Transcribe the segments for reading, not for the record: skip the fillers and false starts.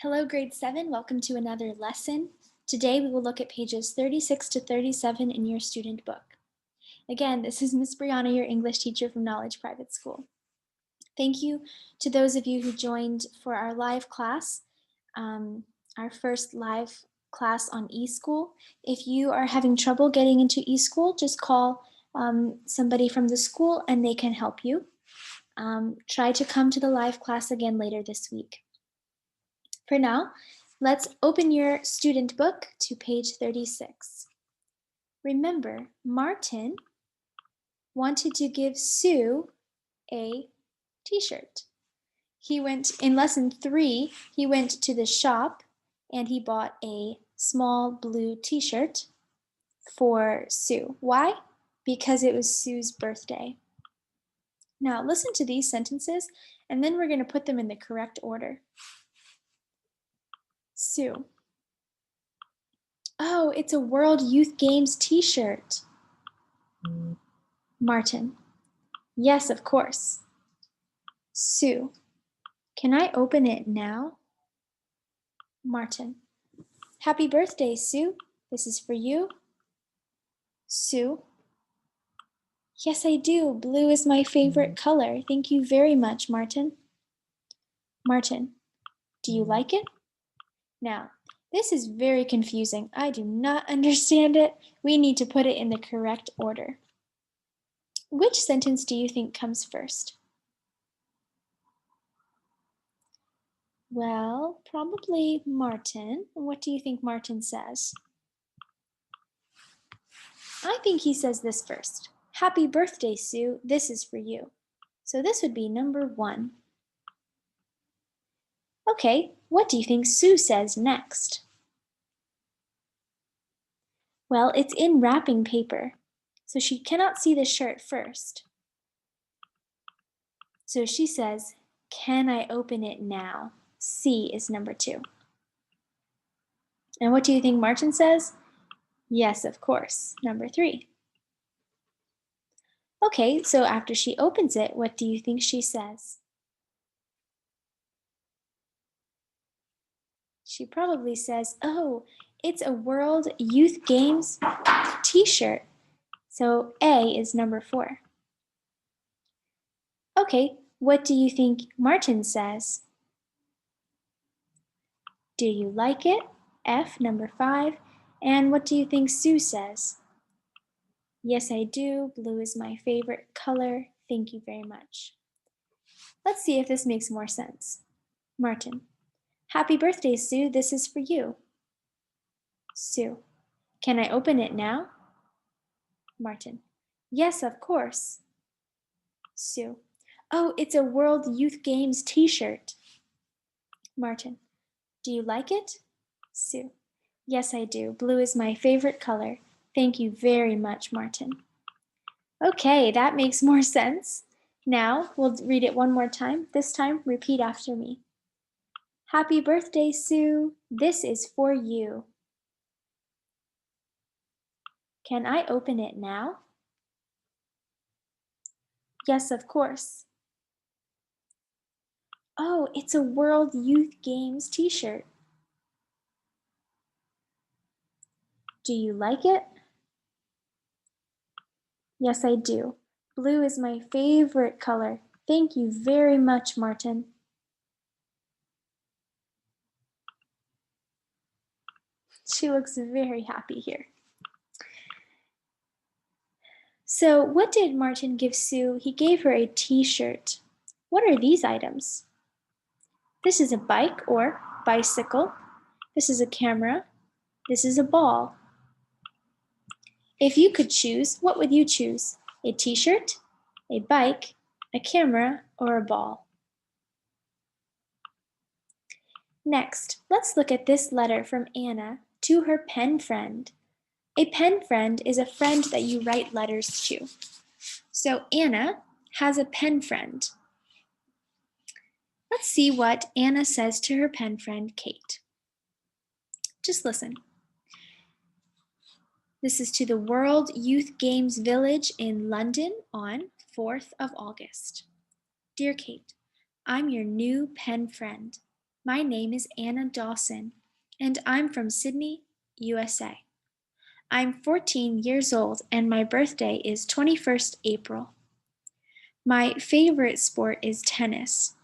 Hello, grade 7. Welcome to another lesson. Today we will look at pages 36 to 37 in your student book. Again, this is Miss Brianna, your English teacher from Knowledge Private School. Thank you to those of you who joined for our live class, our first live class on eSchool. If you are having trouble getting into eSchool, just call somebody from the school and they can help you. Try to come to the live class again later this week. For now, let's open your student book to page 36. Remember, Martin wanted to give Sue a t-shirt. In lesson 3, he went to the shop and he bought a small blue t-shirt for Sue. Why? Because it was Sue's birthday. Now listen to these sentences and then we're going to put them in the correct order. Sue. Oh, it's a World Youth Games t-shirt. Martin. Yes, of course. Sue. Can I open it now? Martin. Happy birthday, Sue. This is for you. Sue. Yes, I do. Blue is my favorite color. Thank you very much, Martin. Martin. Do you like it? Now, this is very confusing. I do not understand it. We need to put it in the correct order. Which sentence do you think comes first? Well, probably Martin. What do you think Martin says? I think he says this first. Happy birthday, Sue. This is for you. So this would be number 1. Okay, what do you think Sue says next? Well, it's in wrapping paper, so she cannot see the shirt first. So she says, can I open it now? C is number 2. And what do you think Martin says? Yes, of course, number 3. Okay, so after she opens it, what do you think she says? She probably says, oh, it's a World Youth Games t-shirt. So A is number 4. Okay, what do you think Martin says? Do you like it? F, number 5. And what do you think Sue says? Yes, I do. Blue is my favorite color. Thank you very much. Let's see if this makes more sense. Martin. Happy birthday, Sue. This is for you. Sue. Can I open it now? Martin. Yes, of course. Sue. Oh, it's a World Youth Games t-shirt. Martin. Do you like it? Sue. Yes, I do. Blue is my favorite color. Thank you very much, Martin. Okay, that makes more sense. Now we'll read it one more time. This time, repeat after me. Happy birthday, Sue. This is for you. Can I open it now? Yes, of course. Oh, it's a World Youth Games t-shirt. Do you like it? Yes, I do. Blue is my favorite color. Thank you very much, Martin. She looks very happy here. So what did Martin give Sue? He gave her a t-shirt. What are these items? This is a bike or bicycle. This is a camera. This is a ball. If you could choose, what would you choose? A t-shirt, a bike, a camera, or a ball? Next, let's look at this letter from Anna to her pen friend. A pen friend is a friend that you write letters to. So Anna has a pen friend. Let's see what Anna says to her pen friend, Kate. Just listen. This is to the World Youth Games Village in London on 4th of August. Dear Kate, I'm your new pen friend. My name is Anna Dawson, and I'm from Sydney, USA. I'm 14 years old, and my birthday is 21st April. My favorite sport is tennis.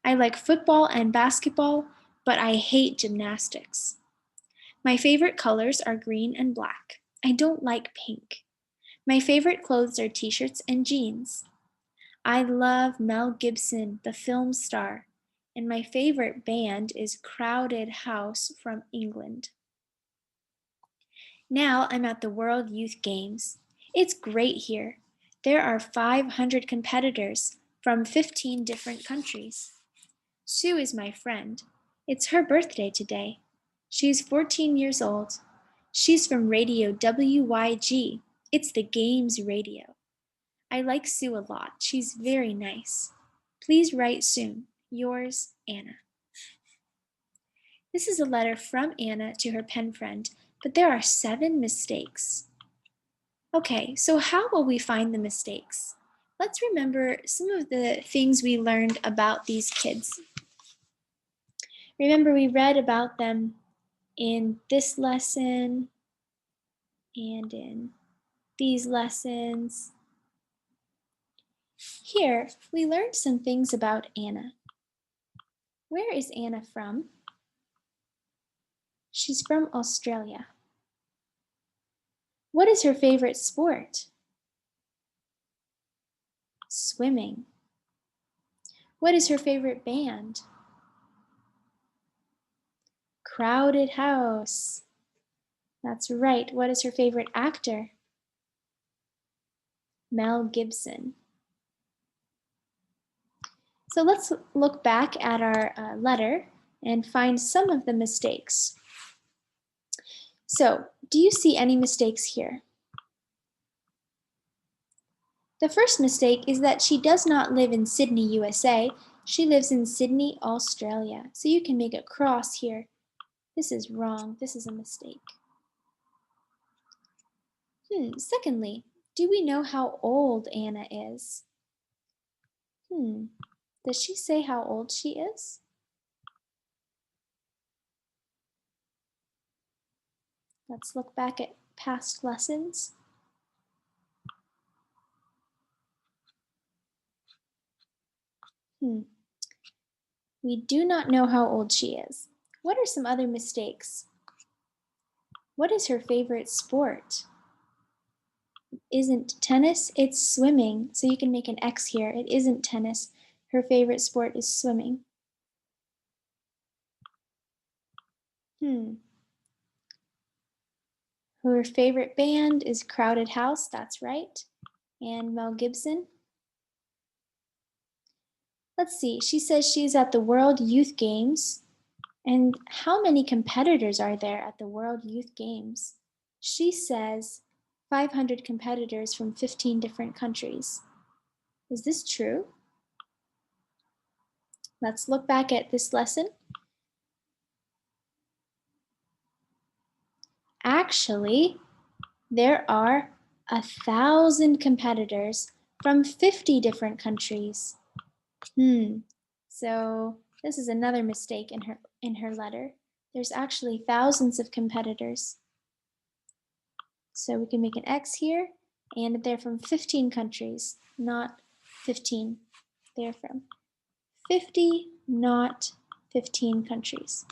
I like football and basketball, but I hate gymnastics. My favorite colors are green and black. I don't like pink. My favorite clothes are t-shirts and jeans. I love Mel Gibson, the film star, and my favorite band is Crowded House from England. Now I'm at the World Youth Games. It's great here. There are 500 competitors from 15 different countries. Sue is my friend. It's her birthday today. She's 14 years old. She's from Radio WYG. It's the Games Radio. I like Sue a lot. She's very nice. Please write soon. Yours, Anna. This is a letter from Anna to her pen friend, but there are 7 mistakes. Okay, so how will we find the mistakes? Let's remember some of the things we learned about these kids. Remember, we read about them in this lesson and in these lessons. Here, we learned some things about Anna. Where is Anna from? She's from Australia. What is her favorite sport? Swimming. What is her favorite band? Crowded House. That's right. What is her favorite actor? Mel Gibson. So let's look back at our letter and find some of the mistakes. So, do you see any mistakes here? The first mistake is that she does not live in Sydney, USA. She lives in Sydney, Australia. So you can make a cross here. This is wrong. This is a mistake. Secondly, do we know how old Anna is? Does she say how old she is? Let's look back at past lessons. We do not know how old she is. What are some other mistakes? What is her favorite sport? It isn't tennis, it's swimming. So you can make an X here. It isn't tennis. Her favorite sport is swimming. Her favorite band is Crowded House, that's right. And Mel Gibson. Let's see, she says she's at the World Youth Games. And how many competitors are there at the World Youth Games? She says 500 competitors from 15 different countries. Is this true? Let's look back at this lesson. Actually, there are 1,000 competitors from 50 different countries. So this is another mistake in her letter. There's actually thousands of competitors. So we can make an X here, and they're from 15 countries, not 15. They're from 50, not 15 countries.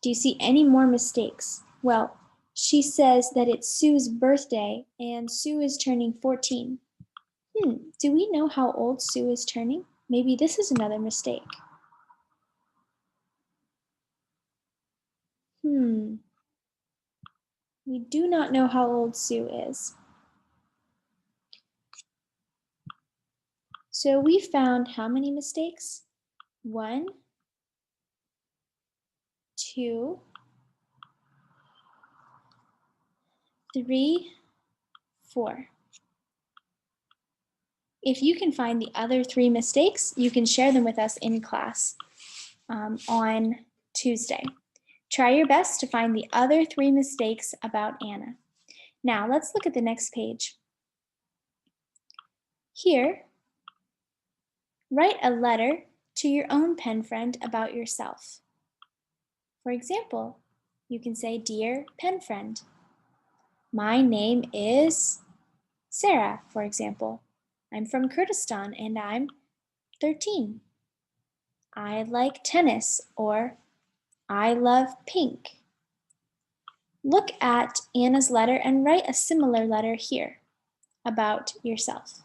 Do you see any more mistakes? Well, she says that it's Sue's birthday, and Sue is turning 14. Do we know how old Sue is turning? Maybe this is another mistake. We do not know how old Sue is. So we found how many mistakes? 1, 2, 3, 4. If you can find the other 3 mistakes, you can share them with us in class on Tuesday. Try your best to find the other 3 mistakes about Anna. Now let's look at the next page. Here, write a letter to your own pen friend about yourself. For example, you can say, "Dear pen friend, my name is Sarah," for example. "I'm from Kurdistan and I'm 13. I like tennis," or "I love pink." Look at Anna's letter and write a similar letter here about yourself.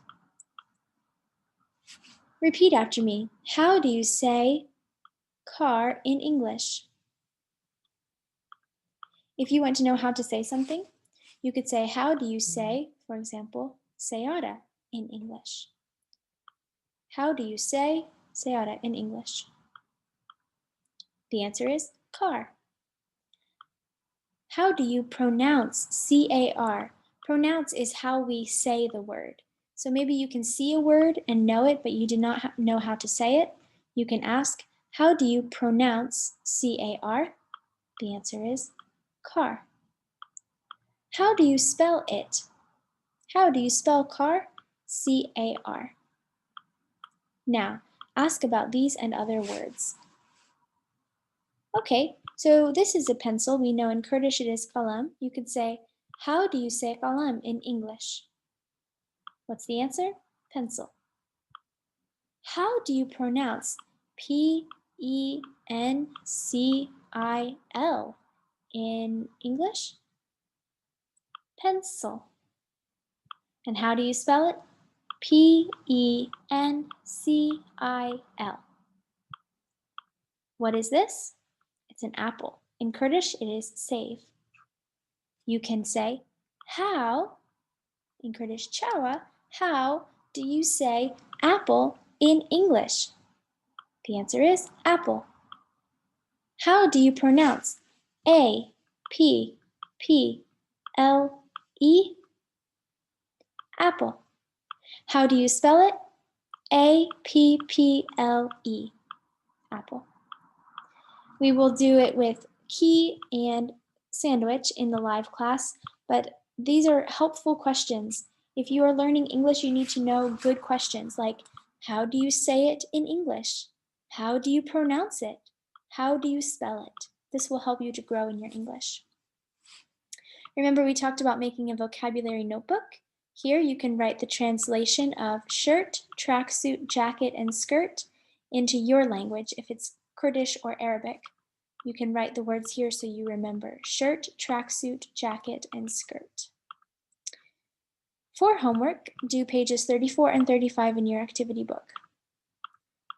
Repeat after me. How do you say car in English? If you want to know how to say something, you could say, how do you say, for example, Sayara in English? How do you say Sayara in English? The answer is car. How do you pronounce C-A-R? Pronounce is how we say the word. So maybe you can see a word and know it, but you do not know how to say it. You can ask, how do you pronounce C-A-R? The answer is car. How do you spell it? How do you spell car? C-A-R. Now, ask about these and other words. Okay, so this is a pencil. We know in Kurdish it is kalam. You could say, how do you say kalam in English? What's the answer? Pencil. How do you pronounce P-E-N-C-I-L in English? Pencil. And how do you spell it? P-E-N-C-I-L. What is this? It's an apple. In Kurdish, it is save. You can say, how, in Kurdish, chawa, how do you say apple in English? The answer is apple. How do you pronounce A-P-P-L-E? Apple. How do you spell it? A-P-P-L-E. Apple. We will do it with key and sandwich in the live class, but these are helpful questions. If you are learning English, you need to know good questions like, how do you say it in English? How do you pronounce it? How do you spell it? This will help you to grow in your English. Remember, we talked about making a vocabulary notebook. Here you can write the translation of shirt, tracksuit, jacket, and skirt into your language if it's Kurdish or Arabic. You can write the words here so you remember shirt, tracksuit, jacket, and skirt. For homework, do pages 34 and 35 in your activity book.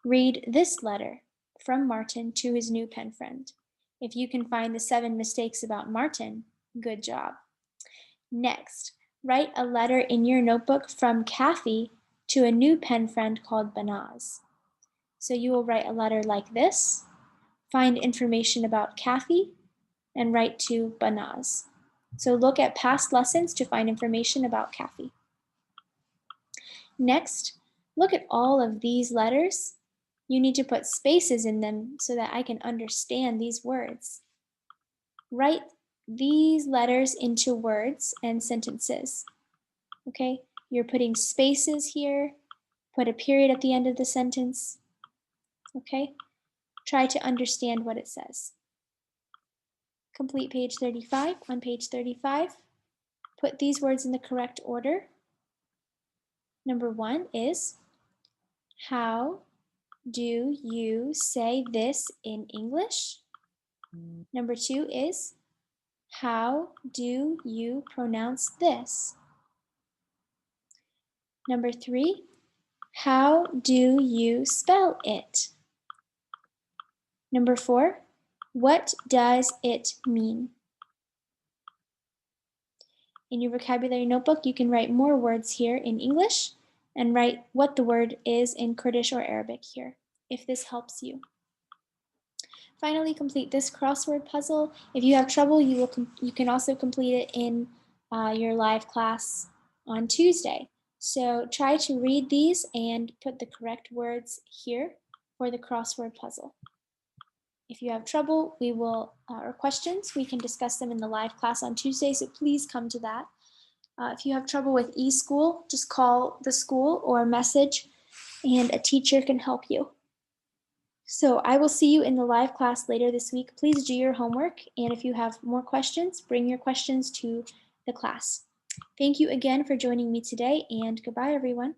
Read this letter from Martin to his new pen friend. If you can find the 7 mistakes about Martin, good job. Next, write a letter in your notebook from Kathy to a new pen friend called Banaz. So you will write a letter like this, find information about Kathy, and write to Banaz. So look at past lessons to find information about Kathy. Next, look at all of these letters. You need to put spaces in them so that I can understand these words. Write these letters into words and sentences. Okay, you're putting spaces here, put a period at the end of the sentence. Okay, try to understand what it says. Complete page 35. On page 35, put these words in the correct order. Number 1 is, how do you say this in English? Number 2 is, how do you pronounce this? Number 3, how do you spell it? Number 4, what does it mean? In your vocabulary notebook, you can write more words here in English and write what the word is in Kurdish or Arabic here, if this helps you. Finally, complete this crossword puzzle. If you have trouble, you can also complete it in your live class on Tuesday. So try to read these and put the correct words here for the crossword puzzle. If you have trouble, or questions, we can discuss them in the live class on Tuesday, so please come to that. If you have trouble with eSchool, just call the school or message and a teacher can help you. So I will see you in the live class later this week. Please do your homework, and if you have more questions, bring your questions to the class. Thank you again for joining me today, and goodbye, everyone.